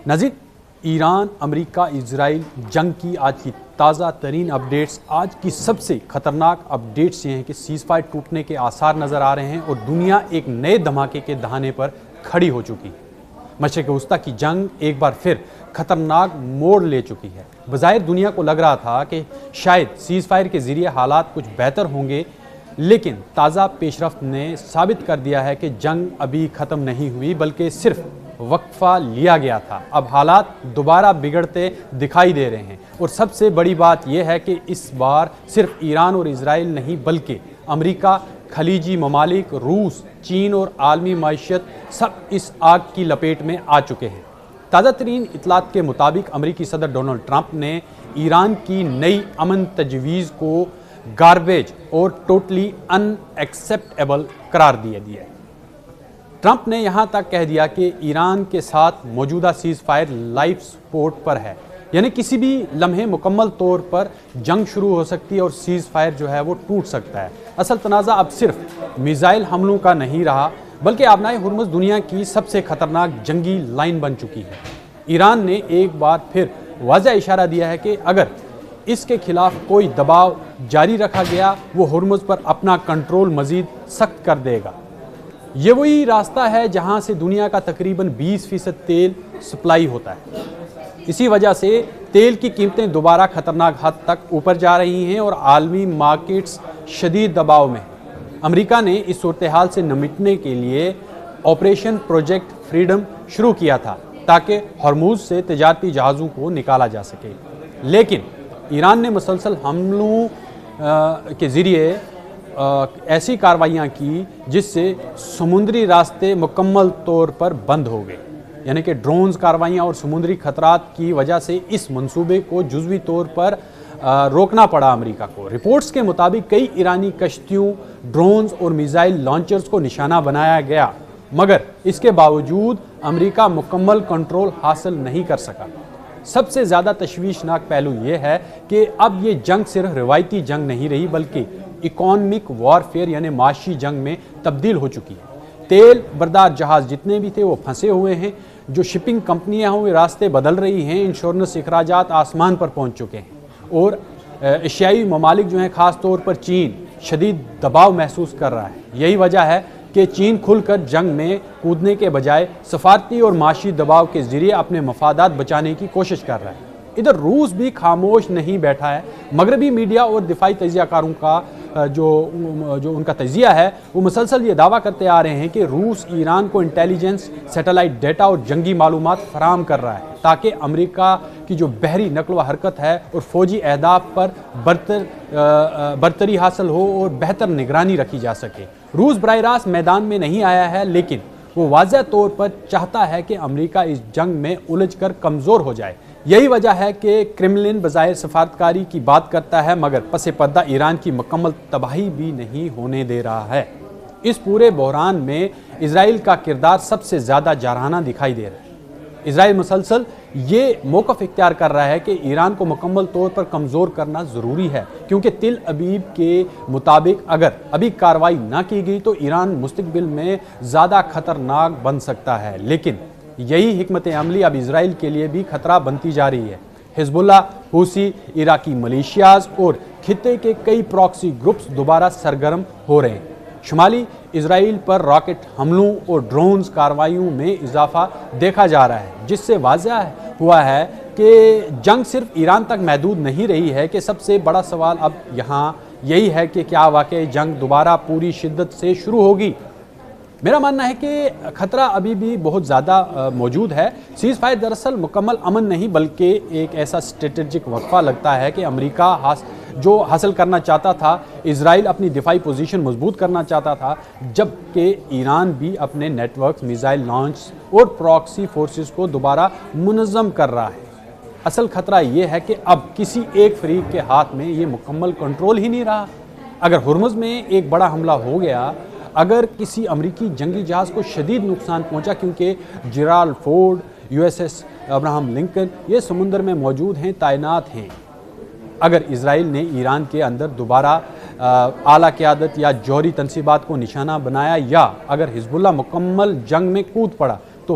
ناظرین، ایران امریکہ اسرائیل جنگ کی آج کی تازہ ترین اپڈیٹس، آج کی سب سے خطرناک اپڈیٹس یہ ہیں کہ سیز فائر ٹوٹنے کے آثار نظر آ رہے ہیں اور دنیا ایک نئے دھماکے کے دہانے پر کھڑی ہو چکی ہے۔ مشرق وسطیٰ کی جنگ ایک بار پھر خطرناک موڑ لے چکی ہے۔ بظاہر دنیا کو لگ رہا تھا کہ شاید سیز فائر کے ذریعے حالات کچھ بہتر ہوں گے، لیکن تازہ پیش رفت نے ثابت کر دیا ہے کہ جنگ ابھی ختم نہیں ہوئی بلکہ صرف وقفہ لیا گیا تھا۔ اب حالات دوبارہ بگڑتے دکھائی دے رہے ہیں اور سب سے بڑی بات یہ ہے کہ اس بار صرف ایران اور اسرائیل نہیں بلکہ امریکہ، خلیجی ممالک، روس، چین اور عالمی معیشت سب اس آگ کی لپیٹ میں آ چکے ہیں۔ تازہ ترین اطلاعات کے مطابق امریکی صدر ڈونلڈ ٹرمپ نے ایران کی نئی امن تجویز کو گاربیج اور ٹوٹلی ان ایکسیپٹیبل قرار دیا ہے۔ ٹرمپ نے یہاں تک کہہ دیا کہ ایران کے ساتھ موجودہ سیز فائر لائف سپورٹ پر ہے، یعنی کسی بھی لمحے مکمل طور پر جنگ شروع ہو سکتی ہے اور سیز فائر جو ہے وہ ٹوٹ سکتا ہے۔ اصل تنازع اب صرف میزائل حملوں کا نہیں رہا بلکہ آبنائے ہرمز دنیا کی سب سے خطرناک جنگی لائن بن چکی ہے۔ ایران نے ایک بار پھر واضح اشارہ دیا ہے کہ اگر اس کے خلاف کوئی دباؤ جاری رکھا گیا وہ ہرمز پر اپنا کنٹرول مزید سخت کر دے گا۔ یہ وہی راستہ ہے جہاں سے دنیا کا تقریباً 20% تیل سپلائی ہوتا ہے۔ اسی وجہ سے تیل کی قیمتیں دوبارہ خطرناک حد تک اوپر جا رہی ہیں اور عالمی مارکیٹس شدید دباؤ میں ہیں۔ امریکہ نے اس صورتحال سے نمٹنے کے لیے آپریشن پروجیکٹ فریڈم شروع کیا تھا تاکہ ہرموز سے تجارتی جہازوں کو نکالا جا سکے، لیکن ایران نے مسلسل حملوں کے ذریعے ایسی کارروائیاں کی جس سے سمندری راستے مکمل طور پر بند ہو گئے، یعنی کہ ڈرونز کارروائیاں اور سمندری خطرات کی وجہ سے اس منصوبے کو جزوی طور پر روکنا پڑا امریکہ کو۔ رپورٹس کے مطابق کئی ایرانی کشتیوں، ڈرونز اور میزائل لانچرز کو نشانہ بنایا گیا، مگر اس کے باوجود امریکہ مکمل کنٹرول حاصل نہیں کر سکا۔ سب سے زیادہ تشویشناک پہلو یہ ہے کہ اب یہ جنگ صرف روایتی جنگ نہیں رہی بلکہ اکانومک وارفیئر یعنی معاشی جنگ میں تبدیل ہو چکی ہے۔ تیل بردار جہاز جتنے بھی تھے وہ پھنسے ہوئے ہیں، جو شپنگ کمپنیاں ہیں وہ راستے بدل رہی ہیں، انشورنس اخراجات آسمان پر پہنچ چکے ہیں اور ایشیائی ممالک جو ہیں خاص طور پر چین شدید دباؤ محسوس کر رہا ہے۔ یہی وجہ ہے کہ چین کھل کر جنگ میں کودنے کے بجائے سفارتی اور معاشی دباؤ کے ذریعے اپنے مفادات بچانے کی کوشش کر رہا ہے۔ ادھر روس بھی خاموش نہیں بیٹھا ہے۔ مغربی میڈیا اور دفاعی تجزیہ کاروں کا جو ان کا تجزیہ ہے وہ مسلسل یہ دعویٰ کرتے آ رہے ہیں کہ روس ایران کو انٹیلیجنس، سیٹلائٹ ڈیٹا اور جنگی معلومات فراہم کر رہا ہے تاکہ امریکہ کی جو بحری نقل و حرکت ہے اور فوجی اہداف پر برتری حاصل ہو اور بہتر نگرانی رکھی جا سکے۔ روس براہ راست میدان میں نہیں آیا ہے لیکن وہ واضح طور پر چاہتا ہے کہ امریکہ اس جنگ میں الجھ کر کمزور ہو جائے۔ یہی وجہ ہے کہ کرملن بظاہر سفارتکاری کی بات کرتا ہے مگر پس پردہ ایران کی مکمل تباہی بھی نہیں ہونے دے رہا ہے۔ اس پورے بحران میں اسرائیل کا کردار سب سے زیادہ جارحانہ دکھائی دے رہا ہے۔ اسرائیل مسلسل یہ موقف اختیار کر رہا ہے کہ ایران کو مکمل طور پر کمزور کرنا ضروری ہے، کیونکہ تل ابیب کے مطابق اگر ابھی کارروائی نہ کی گئی تو ایران مستقبل میں زیادہ خطرناک بن سکتا ہے۔ لیکن یہی حکمت عملی اب اسرائیل کے لیے بھی خطرہ بنتی جا رہی ہے۔ حزب اللہ، حوثی، عراقی ملیشیاز اور خطے کے کئی پراکسی گروپس دوبارہ سرگرم ہو رہے ہیں۔ شمالی اسرائیل پر راکٹ حملوں اور ڈرونز کارروائیوں میں اضافہ دیکھا جا رہا ہے، جس سے واضح ہوا ہے کہ جنگ صرف ایران تک محدود نہیں رہی ہے کہ سب سے بڑا سوال اب یہاں یہی ہے کہ کیا واقعی جنگ دوبارہ پوری شدت سے شروع ہوگی؟ میرا ماننا ہے کہ خطرہ ابھی بھی بہت زیادہ موجود ہے۔ سیز فائر دراصل مکمل امن نہیں بلکہ ایک ایسا اسٹریٹجک وقفہ لگتا ہے کہ امریکہ جو حاصل کرنا چاہتا تھا، اسرائیل اپنی دفاعی پوزیشن مضبوط کرنا چاہتا تھا، جبکہ ایران بھی اپنے نیٹ ورکس، میزائل لانچ اور پراکسی فورسز کو دوبارہ منظم کر رہا ہے۔ اصل خطرہ یہ ہے کہ اب کسی ایک فریق کے ہاتھ میں یہ مکمل کنٹرول ہی نہیں رہا۔ اگر ہرمز میں ایک بڑا حملہ ہو گیا، اگر کسی امریکی جنگی جہاز کو شدید نقصان پہنچا کیونکہ جرالڈ فورڈ، USS ابراہم لنکن یہ سمندر میں موجود ہیں، تعینات ہیں، اگر اسرائیل نے ایران کے اندر دوبارہ اعلیٰ قیادت یا جوہری تنصیبات کو نشانہ بنایا یا اگر حزب اللہ مکمل جنگ میں کود پڑا تو